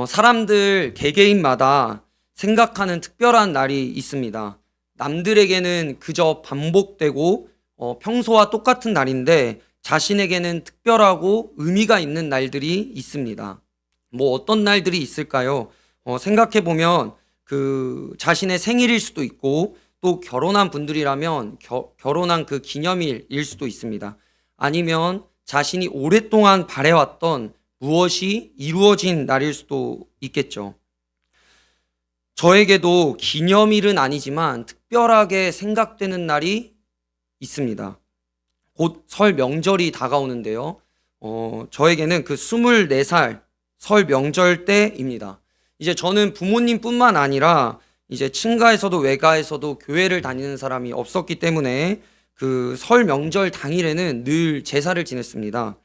사람들 개개인마다 생각하는 특별한 날이 있습니다. 남들에게는 그저 반복되고 평소와 똑같은 날인데 자신에게는 특별하고 의미가 있는 날들이 있습니다. 뭐 어떤 날들이 있을까요? 생각해 보면 그 자신의 생일일 수도 있고 또 결혼한 분들이라면 결혼한 그 기념일일 수도 있습니다. 아니면 자신이 오랫동안 바래왔던 무엇이 이루어진 날일 수도 있겠죠. 저에게도 기념일은 아니지만 특별하게 생각되는 날이 있습니다. 곧 설 명절이 다가오는데요. 저에게는 그 24살 설 명절 때입니다. 이제 저는 부모님뿐만 아니라 이제 친가에서도 외가에서도 교회를 다니는 사람이 없었기 때문에 그 설 명절 당일에는 늘 제사를 지냈습니다.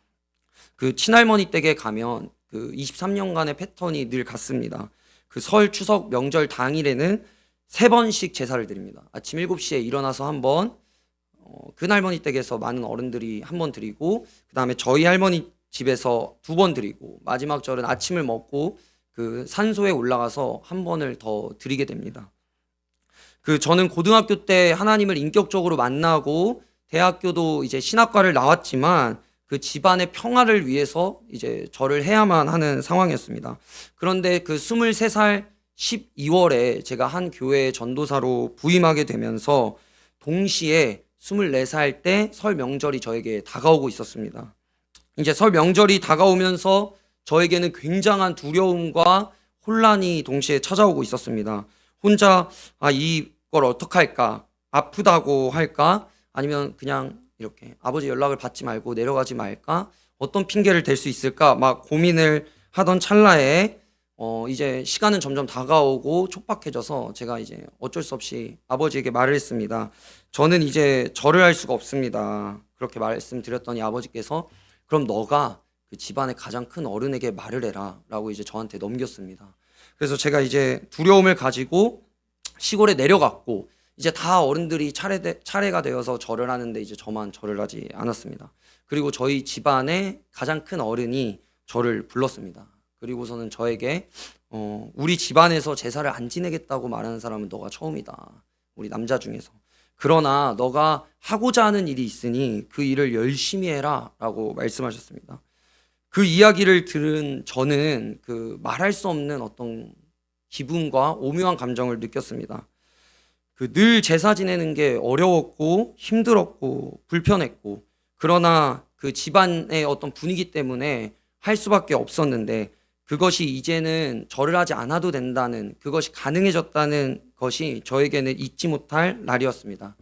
그 친할머니 댁에 가면 그 23년간의 패턴이 늘 같습니다. 그 설 추석 명절 당일에는 3번씩 제사를 드립니다. 아침 7시에 일어나서 한번 큰할머니 댁에서 많은 어른들이 한 번 드리고 그 다음에 저희 할머니 집에서 2번 드리고 마지막 절은 아침을 먹고 그 산소에 올라가서 한 번을 더 드리게 됩니다. 그 저는 고등학교 때 하나님을 인격적으로 만나고 대학교도 이제 신학과를 나왔지만 그 집안의 평화를 위해서 이제 절을 해야만 하는 상황이었습니다. 그런데 그 23살 12월에 제가 한 교회의 전도사로 부임하게 되면서 동시에 24살 때 설 명절이 저에게 다가오고 있었습니다. 이제 설 명절이 다가오면서 저에게는 굉장한 두려움과 혼란이 동시에 찾아오고 있었습니다. 혼자 이걸 어떡할까? 아프다고 할까? 아니면 그냥 이렇게 아버지 연락을 받지 말고 내려가지 말까? 어떤 핑계를 댈 수 있을까? 막 고민을 하던 찰나에 이제 시간은 점점 다가오고 촉박해져서 제가 이제 어쩔 수 없이 아버지에게 말을 했습니다. 저는 이제 절을 할 수가 없습니다. 그렇게 말씀드렸더니 아버지께서 그럼 너가 그 집안의 가장 큰 어른에게 말을 해라 라고 이제 저한테 넘겼습니다. 그래서 제가 이제 두려움을 가지고 시골에 내려갔고 이제 다 어른들이 차례가 되어서 절을 하는데 이제 저만 절을 하지 않았습니다. 그리고 저희 집안의 가장 큰 어른이 저를 불렀습니다. 그리고서는 저에게 우리 집안에서 제사를 안 지내겠다고 말하는 사람은 너가 처음이다. 우리 남자 중에서. 그러나 너가 하고자 하는 일이 있으니 그 일을 열심히 해라 라고 말씀하셨습니다. 그 이야기를 들은 저는 그 말할 수 없는 어떤 기분과 오묘한 감정을 느꼈습니다. 그 늘 제사 지내는 게 어려웠고 힘들었고 불편했고 그러나 그 집안의 어떤 분위기 때문에 할 수밖에 없었는데 그것이 이제는 절을 하지 않아도 된다는 그것이 가능해졌다는 것이 저에게는 잊지 못할 날이었습니다.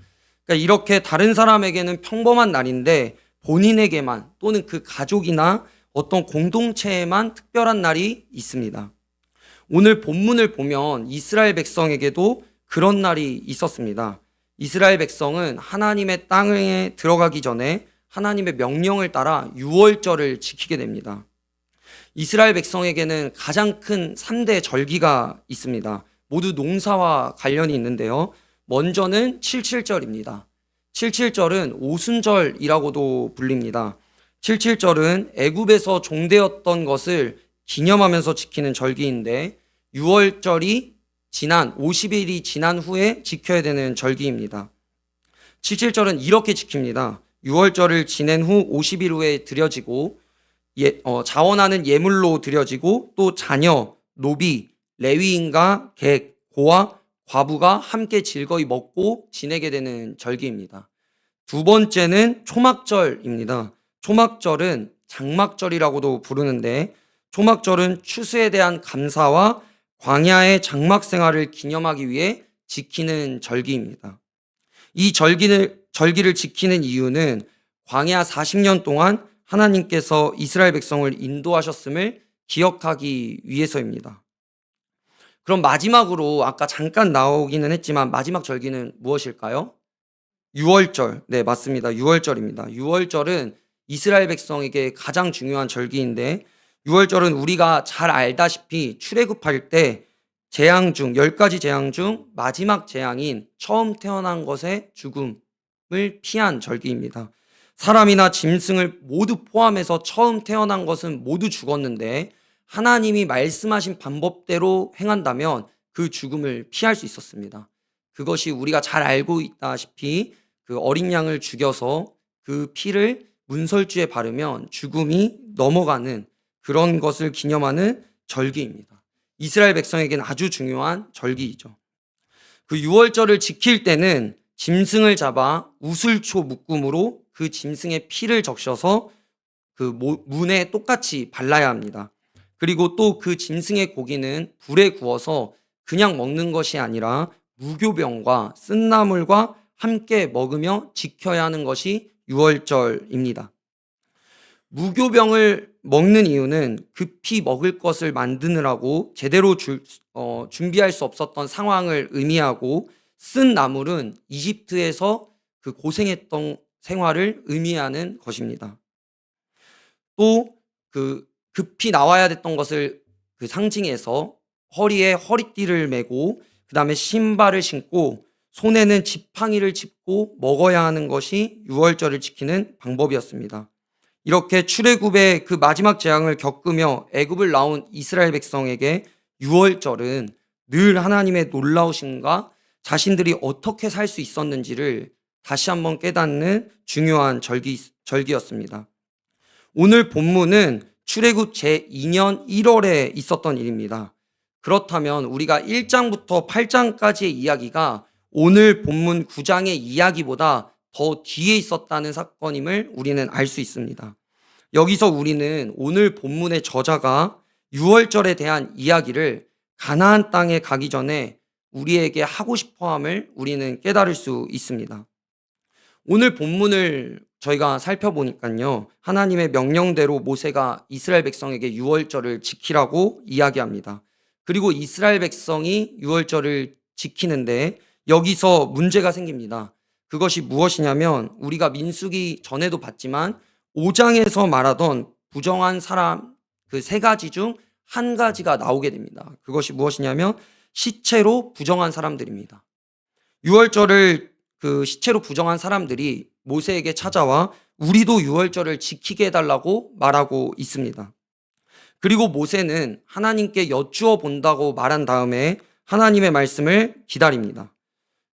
그러니까 이렇게 다른 사람에게는 평범한 날인데 본인에게만 또는 그 가족이나 어떤 공동체에만 특별한 날이 있습니다. 오늘 본문을 보면 이스라엘 백성에게도 그런 날이 있었습니다. 이스라엘 백성은 하나님의 땅에 들어가기 전에 하나님의 명령을 따라 유월절을 지키게 됩니다. 이스라엘 백성에게는 가장 큰 3대 절기가 있습니다. 모두 농사와 관련이 있는데요. 먼저는 칠칠절입니다. 칠칠절은 오순절이라고도 불립니다. 칠칠절은 애굽에서 종되었던 것을 기념하면서 지키는 절기인데 6월절이 지난 50일이 지난 후에 지켜야 되는 절기입니다. 칠칠절은 이렇게 지킵니다. 6월절을 지낸 후 50일 후에 드려지고 자원하는 예물로 드려지고 또 자녀, 노비, 레위인과 객, 고아, 과부가 함께 즐거이 먹고 지내게 되는 절기입니다. 두 번째는 초막절입니다. 초막절은 장막절이라고도 부르는데 초막절은 추수에 대한 감사와 광야의 장막 생활을 기념하기 위해 지키는 절기입니다. 이 절기를 지키는 이유는 광야 40년 동안 하나님께서 이스라엘 백성을 인도하셨음을 기억하기 위해서입니다. 그럼 마지막으로 아까 잠깐 나오기는 했지만 마지막 절기는 무엇일까요? 유월절. 네, 맞습니다. 유월절입니다. 유월절은 이스라엘 백성에게 가장 중요한 절기인데 유월절은 우리가 잘 알다시피 출애굽할 때 재앙 중 10가지 재앙 중 마지막 재앙인 처음 태어난 것의 죽음을 피한 절기입니다. 사람이나 짐승을 모두 포함해서 처음 태어난 것은 모두 죽었는데 하나님이 말씀하신 방법대로 행한다면 그 죽음을 피할 수 있었습니다. 그것이 우리가 잘 알고 있다시피 그 어린 양을 죽여서 그 피를 문설주에 바르면 죽음이 넘어가는 그런 것을 기념하는 절기입니다. 이스라엘 백성에게는 아주 중요한 절기이죠. 그 유월절을 지킬 때는 짐승을 잡아 우슬초 묶음으로 그 짐승의 피를 적셔서 그 문에 똑같이 발라야 합니다. 그리고 또 그 짐승의 고기는 불에 구워서 그냥 먹는 것이 아니라 무교병과 쓴나물과 함께 먹으며 지켜야 하는 것이 유월절입니다. 무교병을 먹는 이유는 급히 먹을 것을 만드느라고 제대로 준비할 수 없었던 상황을 의미하고, 쓴 나물은 이집트에서 그 고생했던 생활을 의미하는 것입니다. 또 그 급히 나와야 됐던 것을 그 상징해서 허리에 허리띠를 메고 그 다음에 신발을 신고 손에는 지팡이를 짚고 먹어야 하는 것이 유월절을 지키는 방법이었습니다. 이렇게 출애굽의 그 마지막 재앙을 겪으며 애굽을 나온 이스라엘 백성에게 유월절은 늘 하나님의 놀라우심과 자신들이 어떻게 살 수 있었는지를 다시 한번 깨닫는 중요한 절기였습니다. 오늘 본문은 출애굽 제2년 1월에 있었던 일입니다. 그렇다면 우리가 1장부터 8장까지의 이야기가 오늘 본문 9장의 이야기보다 더 뒤에 있었다는 사건임을 우리는 알 수 있습니다. 여기서 우리는 오늘 본문의 저자가 유월절에 대한 이야기를 가나안 땅에 가기 전에 우리에게 하고 싶어함을 우리는 깨달을 수 있습니다. 오늘 본문을 저희가 살펴보니까요, 하나님의 명령대로 모세가 이스라엘 백성에게 유월절을 지키라고 이야기합니다. 그리고 이스라엘 백성이 유월절을 지키는데 여기서 문제가 생깁니다. 그것이 무엇이냐면, 우리가 민수기 전에도 봤지만 5장에서 말하던 부정한 사람 그 세 가지 중 한 가지가 나오게 됩니다. 그것이 무엇이냐면 시체로 부정한 사람들입니다. 유월절을 그 시체로 부정한 사람들이 모세에게 찾아와 우리도 유월절을 지키게 해달라고 말하고 있습니다. 그리고 모세는 하나님께 여쭈어 본다고 말한 다음에 하나님의 말씀을 기다립니다.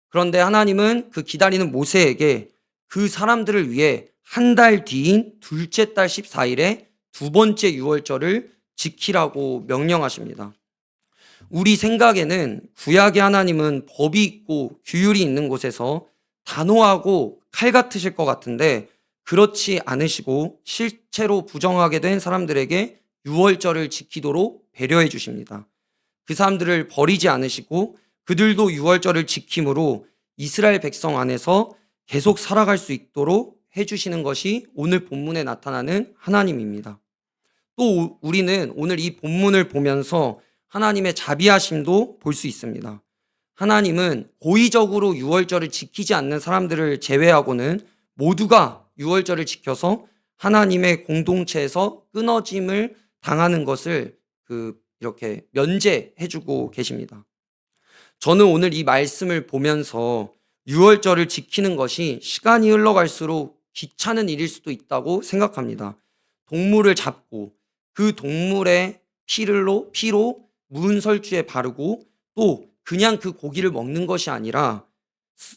그런데 하나님은 그 기다리는 모세에게 그 사람들을 위해 한 달 뒤인 둘째 달 14일에 두 번째 유월절을 지키라고 명령하십니다. 우리 생각에는 구약의 하나님은 법이 있고 규율이 있는 곳에서 단호하고 칼 같으실 것 같은데, 그렇지 않으시고 실체로 부정하게 된 사람들에게 유월절을 지키도록 배려해 주십니다. 그 사람들을 버리지 않으시고 그들도 유월절을 지킴으로 이스라엘 백성 안에서 계속 살아갈 수 있도록 해주시는 것이 오늘 본문에 나타나는 하나님입니다. 또 우리는 오늘 이 본문을 보면서 하나님의 자비하심도 볼 수 있습니다. 하나님은 고의적으로 유월절을 지키지 않는 사람들을 제외하고는 모두가 유월절을 지켜서 하나님의 공동체에서 끊어짐을 당하는 것을 이렇게 면제해주고 계십니다. 저는 오늘 이 말씀을 보면서 유월절을 지키는 것이 시간이 흘러갈수록 귀찮은 일일 수도 있다고 생각합니다. 동물을 잡고 그 동물의 피로 문설주에 바르고 또 그냥 그 고기를 먹는 것이 아니라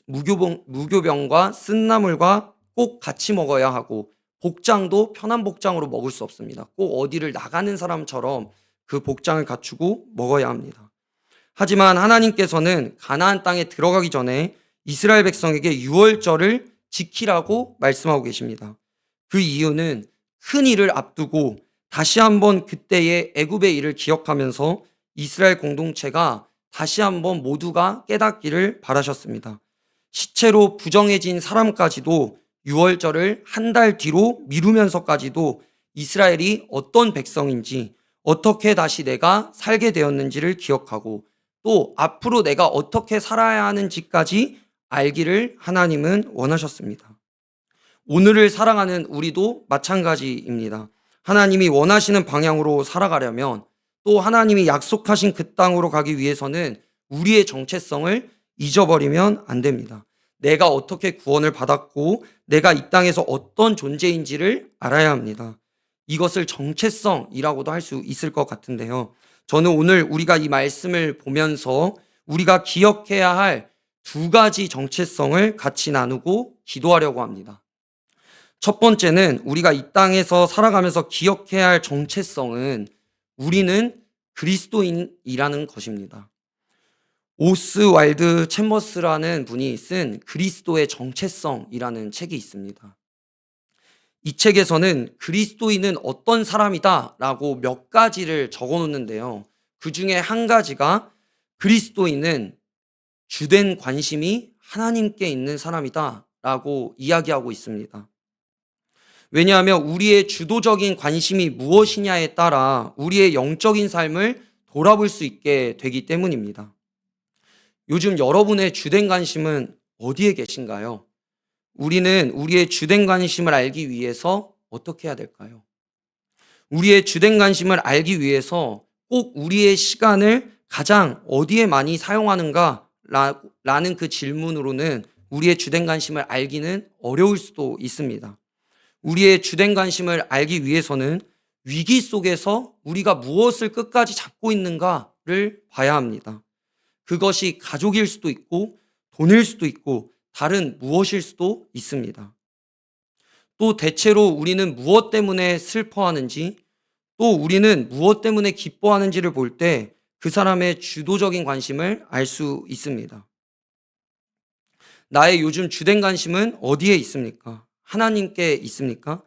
무교병과 쓴나물과 꼭 같이 먹어야 하고, 복장도 편한 복장으로 먹을 수 없습니다. 꼭 어디를 나가는 사람처럼 그 복장을 갖추고 먹어야 합니다. 하지만 하나님께서는 가나안 땅에 들어가기 전에 이스라엘 백성에게 유월절을 지키라고 말씀하고 계십니다. 그 이유는 큰 일을 앞두고 다시 한번 그때의 애굽의 일을 기억하면서 이스라엘 공동체가 다시 한번 모두가 깨닫기를 바라셨습니다. 시체로 부정해진 사람까지도 유월절을 한 달 뒤로 미루면서까지도 이스라엘이 어떤 백성인지, 어떻게 다시 내가 살게 되었는지를 기억하고 또 앞으로 내가 어떻게 살아야 하는지까지 알기를 하나님은 원하셨습니다. 오늘을 살아가는 우리도 마찬가지입니다. 하나님이 원하시는 방향으로 살아가려면, 또 하나님이 약속하신 그 땅으로 가기 위해서는 우리의 정체성을 잊어버리면 안 됩니다. 내가 어떻게 구원을 받았고 내가 이 땅에서 어떤 존재인지를 알아야 합니다. 이것을 정체성이라고도 할 수 있을 것 같은데요. 저는 오늘 우리가 이 말씀을 보면서 우리가 기억해야 할 두 가지 정체성을 같이 나누고 기도하려고 합니다. 첫 번째는 우리가 이 땅에서 살아가면서 기억해야 할 정체성은 우리는 그리스도인이라는 것입니다. 오스왈드 챔버스라는 분이 쓴 그리스도의 정체성이라는 책이 있습니다. 이 책에서는 그리스도인은 어떤 사람이다 라고 몇 가지를 적어 놓는데요. 그 중에 한 가지가 그리스도인은 주된 관심이 하나님께 있는 사람이다 라고 이야기하고 있습니다. 왜냐하면 우리의 주도적인 관심이 무엇이냐에 따라 우리의 영적인 삶을 돌아볼 수 있게 되기 때문입니다. 요즘 여러분의 주된 관심은 어디에 계신가요? 우리는 우리의 주된 관심을 알기 위해서 어떻게 해야 될까요? 우리의 주된 관심을 알기 위해서 꼭 우리의 시간을 가장 어디에 많이 사용하는가 라는 그 질문으로는 우리의 주된 관심을 알기는 어려울 수도 있습니다. 우리의 주된 관심을 알기 위해서는 위기 속에서 우리가 무엇을 끝까지 잡고 있는가를 봐야 합니다. 그것이 가족일 수도 있고 돈일 수도 있고 다른 무엇일 수도 있습니다. 또 대체로 우리는 무엇 때문에 슬퍼하는지 또 우리는 무엇 때문에 기뻐하는지를 볼 때 그 사람의 주도적인 관심을 알 수 있습니다. 나의 요즘 주된 관심은 어디에 있습니까? 하나님께 있습니까?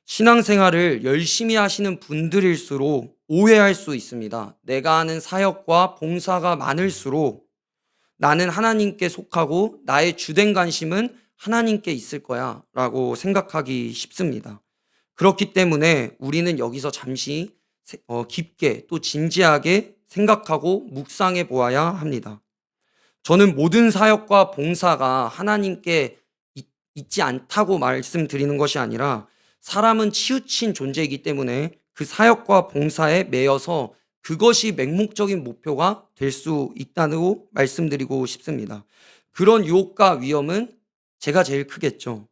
신앙생활을 열심히 하시는 분들일수록 오해할 수 있습니다. 내가 하는 사역과 봉사가 많을수록 나는 하나님께 속하고 나의 주된 관심은 하나님께 있을 거야 라고 생각하기 쉽습니다. 그렇기 때문에 우리는 여기서 잠시 깊게 또 진지하게 생각하고 묵상해 보아야 합니다. 저는 모든 사역과 봉사가 하나님께 있지 않다고 말씀드리는 것이 아니라 사람은 치우친 존재이기 때문에 그 사역과 봉사에 매여서 그것이 맹목적인 목표가 될 수 있다고 말씀드리고 싶습니다. 그런 유혹과 위험은 제가 제일 크겠죠.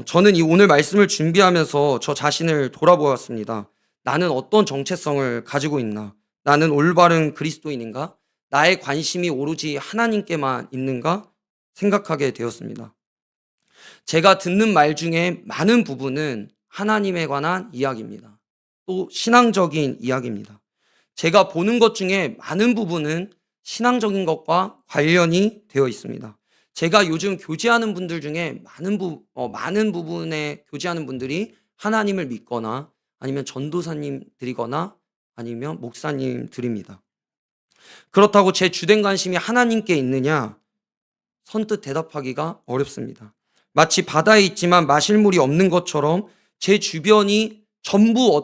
저는 이 오늘 말씀을 준비하면서 저 자신을 돌아보았습니다. 나는 어떤 정체성을 가지고 있나? 나는 올바른 그리스도인인가? 나의 관심이 오로지 하나님께만 있는가? 생각하게 되었습니다. 제가 듣는 말 중에 많은 부분은 하나님에 관한 이야기입니다. 또 신앙적인 이야기입니다. 제가 보는 것 중에 많은 부분은 신앙적인 것과 관련이 되어 있습니다. 제가 요즘 교제하는 분들 중에 많은 부분에 교제하는 분들이 하나님을 믿거나 아니면 전도사님들이거나 아니면 목사님들입니다. 그렇다고 제 주된 관심이 하나님께 있느냐? 선뜻 대답하기가 어렵습니다. 마치 바다에 있지만 마실 물이 없는 것처럼 제 주변이 전부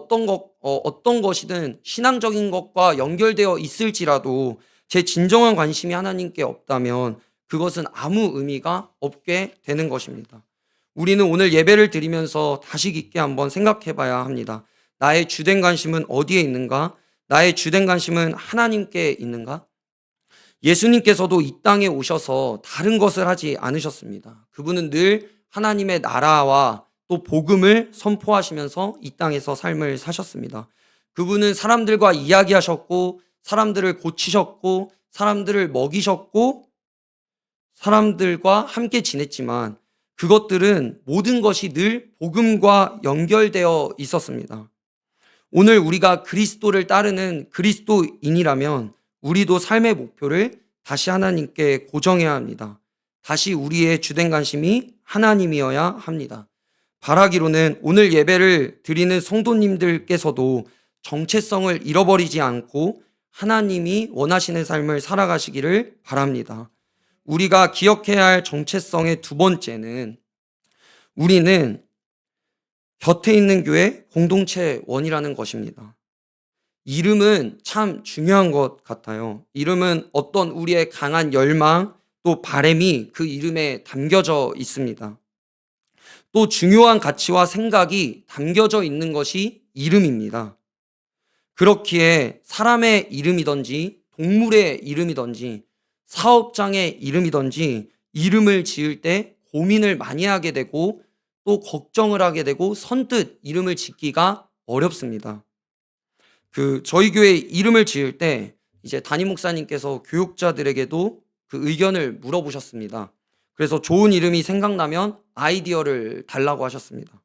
어떤 것이든 신앙적인 것과 연결되어 있을지라도 제 진정한 관심이 하나님께 없다면 그것은 아무 의미가 없게 되는 것입니다. 우리는 오늘 예배를 드리면서 다시 깊게 한번 생각해 봐야 합니다. 나의 주된 관심은 어디에 있는가? 나의 주된 관심은 하나님께 있는가? 예수님께서도 이 땅에 오셔서 다른 것을 하지 않으셨습니다. 그분은 늘 하나님의 나라와 또 복음을 선포하시면서 이 땅에서 삶을 사셨습니다. 그분은 사람들과 이야기하셨고 사람들을 고치셨고 사람들을 먹이셨고 사람들과 함께 지냈지만 그것들은 모든 것이 늘 복음과 연결되어 있었습니다. 오늘 우리가 그리스도를 따르는 그리스도인이라면 우리도 삶의 목표를 다시 하나님께 고정해야 합니다. 다시 우리의 주된 관심이 하나님이어야 합니다. 바라기로는 오늘 예배를 드리는 성도님들께서도 정체성을 잃어버리지 않고 하나님이 원하시는 삶을 살아가시기를 바랍니다. 우리가 기억해야 할 정체성의 두 번째는 우리는 곁에 있는 교회 공동체원이라는 것입니다. 이름은 참 중요한 것 같아요. 이름은 어떤 우리의 강한 열망 또 바람이 그 이름에 담겨져 있습니다. 또 중요한 가치와 생각이 담겨져 있는 것이 이름입니다. 그렇기에 사람의 이름이든지 동물의 이름이든지 사업장의 이름이든지 이름을 지을 때 고민을 많이 하게 되고 또 걱정을 하게 되고 선뜻 이름을 짓기가 어렵습니다. 저희 교회 이름을 지을 때 이제 담임 목사님께서 교육자들에게도 그 의견을 물어보셨습니다. 그래서 좋은 이름이 생각나면 아이디어를 달라고 하셨습니다.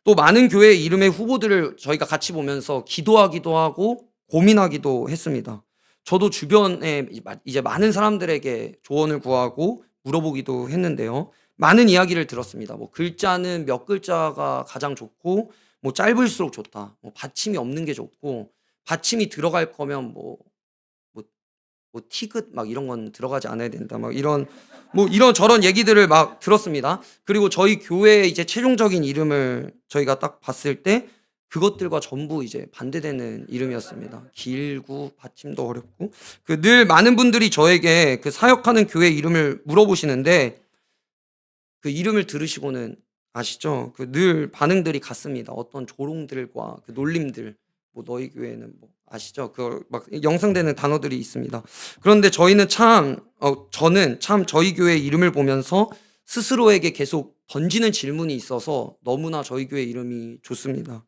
또 많은 교회 이름의 후보들을 저희가 같이 보면서 기도하기도 하고 고민하기도 했습니다. 저도 주변에 이제 많은 사람들에게 조언을 구하고 물어보기도 했는데요. 많은 이야기를 들었습니다. 뭐 글자는 몇 글자가 가장 좋고, 뭐 짧을수록 좋다. 뭐 받침이 없는 게 좋고, 받침이 들어갈 거면 뭐, 티귿 막 이런 건 들어가지 않아야 된다. 막 이런 저런 얘기들을 막 들었습니다. 그리고 저희 교회의 이제 최종적인 이름을 저희가 딱 봤을 때 그것들과 전부 이제 반대되는 이름이었습니다. 길고 받침도 어렵고. 늘 많은 분들이 저에게 그 사역하는 교회 이름을 물어보시는데 그 이름을 들으시고는 아시죠? 늘 반응들이 같습니다. 어떤 조롱들과 그 놀림들. 뭐 너희 교회는 뭐 아시죠? 막 영상되는 단어들이 있습니다. 그런데 저는 참 저희 교회 이름을 보면서 스스로에게 계속 던지는 질문이 있어서 너무나 저희 교회 이름이 좋습니다.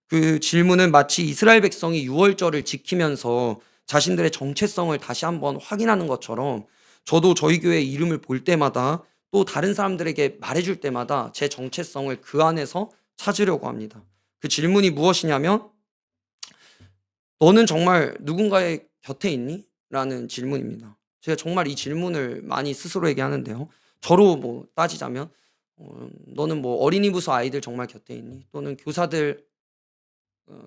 그 질문은 마치 이스라엘 백성이 유월절을 지키면서 자신들의 정체성을 다시 한번 확인하는 것처럼 저도 저희 교회 이름을 볼 때마다 또 다른 사람들에게 말해줄 때마다 제 정체성을 그 안에서 찾으려고 합니다. 그 질문이 무엇이냐면 너는 정말 누군가의 곁에 있니? 라는 질문입니다. 제가 정말 이 질문을 많이 스스로에게 하는데요. 저로 뭐 따지자면 너는 뭐 어린이 부서 아이들 정말 곁에 있니? 또는 교사들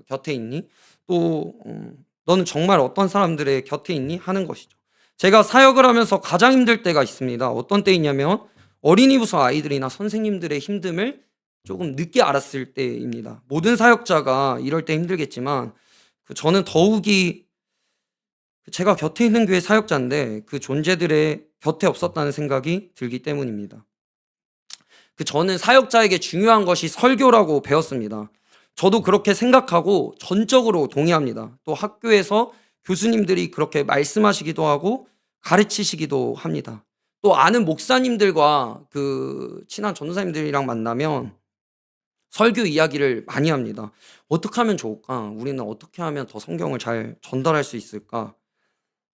곁에 있니? 또 너는 정말 어떤 사람들의 곁에 있니? 하는 것이죠. 제가 사역을 하면서 가장 힘들 때가 있습니다. 어떤 때이냐면 어린이 부서 아이들이나 선생님들의 힘듦을 조금 늦게 알았을 때입니다. 모든 사역자가 이럴 때 힘들겠지만 저는 더욱이 제가 곁에 있는 교회 사역자인데 그 존재들의 곁에 없었다는 생각이 들기 때문입니다. 저는 사역자에게 중요한 것이 설교라고 배웠습니다. 저도 그렇게 생각하고 전적으로 동의합니다. 또 학교에서 교수님들이 그렇게 말씀하시기도 하고 가르치시기도 합니다. 또 아는 목사님들과 친한 전도사님들이랑 만나면 설교 이야기를 많이 합니다. 어떻게 하면 좋을까? 우리는 어떻게 하면 더 성경을 잘 전달할 수 있을까?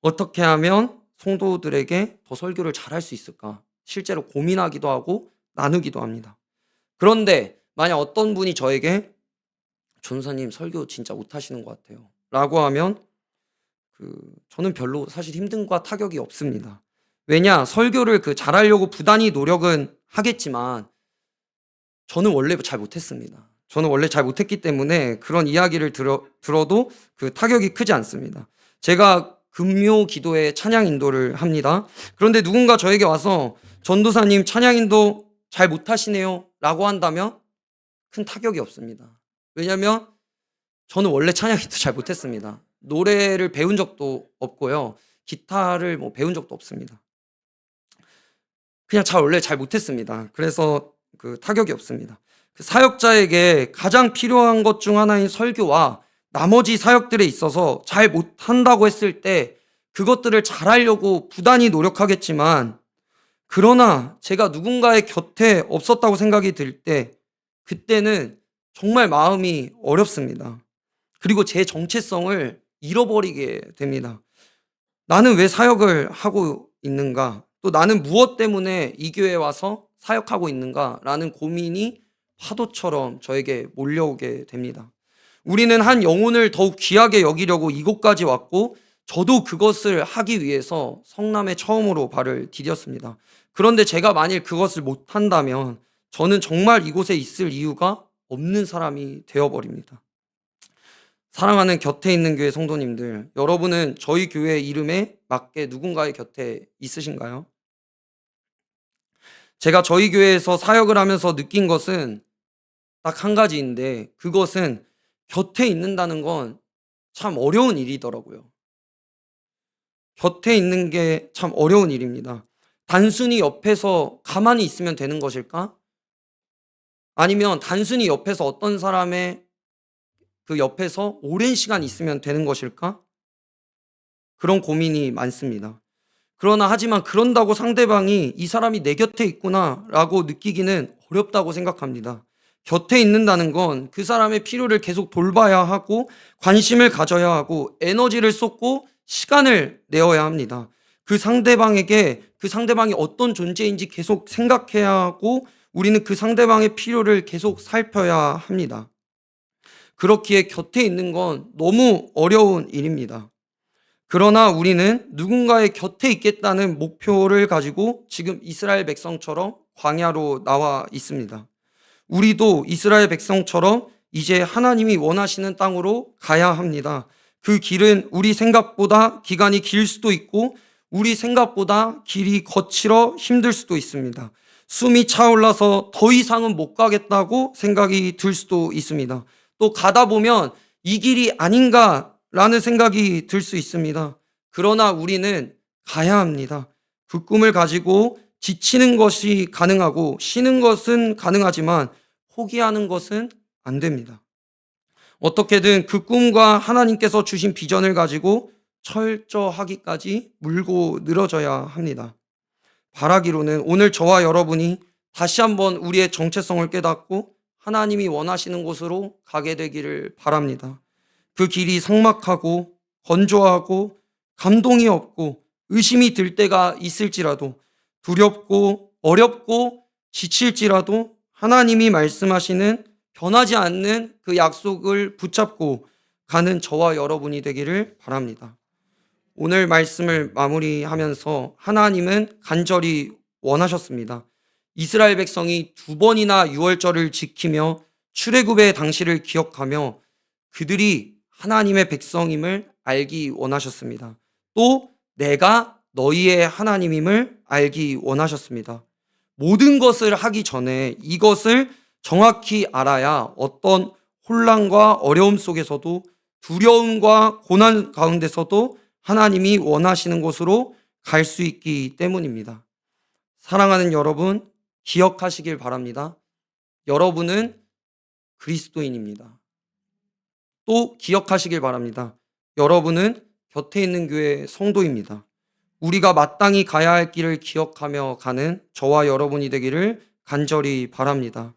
어떻게 하면 성도들에게 더 설교를 잘할 수 있을까? 실제로 고민하기도 하고 나누기도 합니다. 그런데 만약 어떤 분이 저에게 전도사님 설교 진짜 못하시는 것 같아요 라고 하면 저는 별로 사실 힘듦과 타격이 없습니다. 왜냐? 설교를 잘하려고 부단히 노력은 하겠지만 저는 원래 잘 못했습니다. 저는 원래 잘 못했기 때문에 그런 이야기를 들어도 타격이 크지 않습니다. 제가 금요 기도에 찬양 인도를 합니다. 그런데 누군가 저에게 와서 전도사님 찬양 인도 잘 못하시네요 라고 한다면 큰 타격이 없습니다. 왜냐하면 저는 원래 찬양 인도 잘 못했습니다. 노래를 배운 적도 없고요. 기타를 배운 적도 없습니다. 그냥 원래 잘 못했습니다. 그래서 타격이 없습니다. 사역자에게 가장 필요한 것 중 하나인 설교와 나머지 사역들에 있어서 잘 못한다고 했을 때 그것들을 잘하려고 부단히 노력하겠지만 그러나 제가 누군가의 곁에 없었다고 생각이 들 때 그때는 정말 마음이 어렵습니다. 그리고 제 정체성을 잃어버리게 됩니다. 나는 왜 사역을 하고 있는가? 또 나는 무엇 때문에 이 교회에 와서 사역하고 있는가라는 고민이 파도처럼 저에게 몰려오게 됩니다. 우리는 한 영혼을 더욱 귀하게 여기려고 이곳까지 왔고 저도 그것을 하기 위해서 성남에 처음으로 발을 디뎠습니다. 그런데 제가 만일 그것을 못한다면 저는 정말 이곳에 있을 이유가 없는 사람이 되어버립니다. 사랑하는 곁에 있는 교회 성도님들, 여러분은 저희 교회 이름에 맞게 누군가의 곁에 있으신가요? 제가 저희 교회에서 사역을 하면서 느낀 것은 딱 한 가지인데 그것은 곁에 있는다는 건 참 어려운 일이더라고요. 곁에 있는 게 참 어려운 일입니다. 단순히 옆에서 가만히 있으면 되는 것일까? 아니면 단순히 옆에서 어떤 사람의 옆에서 오랜 시간 있으면 되는 것일까? 그런 고민이 많습니다. 그런다고 상대방이 이 사람이 내 곁에 있구나라고 느끼기는 어렵다고 생각합니다. 곁에 있는다는 건 그 사람의 필요를 계속 돌봐야 하고 관심을 가져야 하고 에너지를 쏟고 시간을 내어야 합니다. 그 상대방에게 그 상대방이 어떤 존재인지 계속 생각해야 하고 우리는 그 상대방의 필요를 계속 살펴야 합니다. 그렇기에 곁에 있는 건 너무 어려운 일입니다. 그러나 우리는 누군가의 곁에 있겠다는 목표를 가지고 지금 이스라엘 백성처럼 광야로 나와 있습니다. 우리도 이스라엘 백성처럼 이제 하나님이 원하시는 땅으로 가야 합니다. 그 길은 우리 생각보다 기간이 길 수도 있고 우리 생각보다 길이 거칠어 힘들 수도 있습니다. 숨이 차올라서 더 이상은 못 가겠다고 생각이 들 수도 있습니다. 또 가다 보면 이 길이 아닌가라는 생각이 들 수 있습니다. 그러나 우리는 가야 합니다. 그 꿈을 가지고 지치는 것이 가능하고 쉬는 것은 가능하지만 포기하는 것은 안 됩니다. 어떻게든 그 꿈과 하나님께서 주신 비전을 가지고 철저하기까지 물고 늘어져야 합니다. 바라기로는 오늘 저와 여러분이 다시 한번 우리의 정체성을 깨닫고 하나님이 원하시는 곳으로 가게 되기를 바랍니다. 그 길이 삭막하고 건조하고 감동이 없고 의심이 들 때가 있을지라도 두렵고 어렵고 지칠지라도 하나님이 말씀하시는 변하지 않는 그 약속을 붙잡고 가는 저와 여러분이 되기를 바랍니다. 오늘 말씀을 마무리하면서 하나님은 간절히 원하셨습니다. 이스라엘 백성이 2번이나 유월절을 지키며 출애굽의 당시를 기억하며 그들이 하나님의 백성임을 알기 원하셨습니다. 또 내가 너희의 하나님임을 알기 원하셨습니다. 모든 것을 하기 전에 이것을 정확히 알아야 어떤 혼란과 어려움 속에서도 두려움과 고난 가운데서도 하나님이 원하시는 곳으로 갈 수 있기 때문입니다. 사랑하는 여러분, 기억하시길 바랍니다. 여러분은 그리스도인입니다. 또 기억하시길 바랍니다. 여러분은 곁에 있는 교회 성도입니다. 우리가 마땅히 가야 할 길을 기억하며 가는 저와 여러분이 되기를 간절히 바랍니다.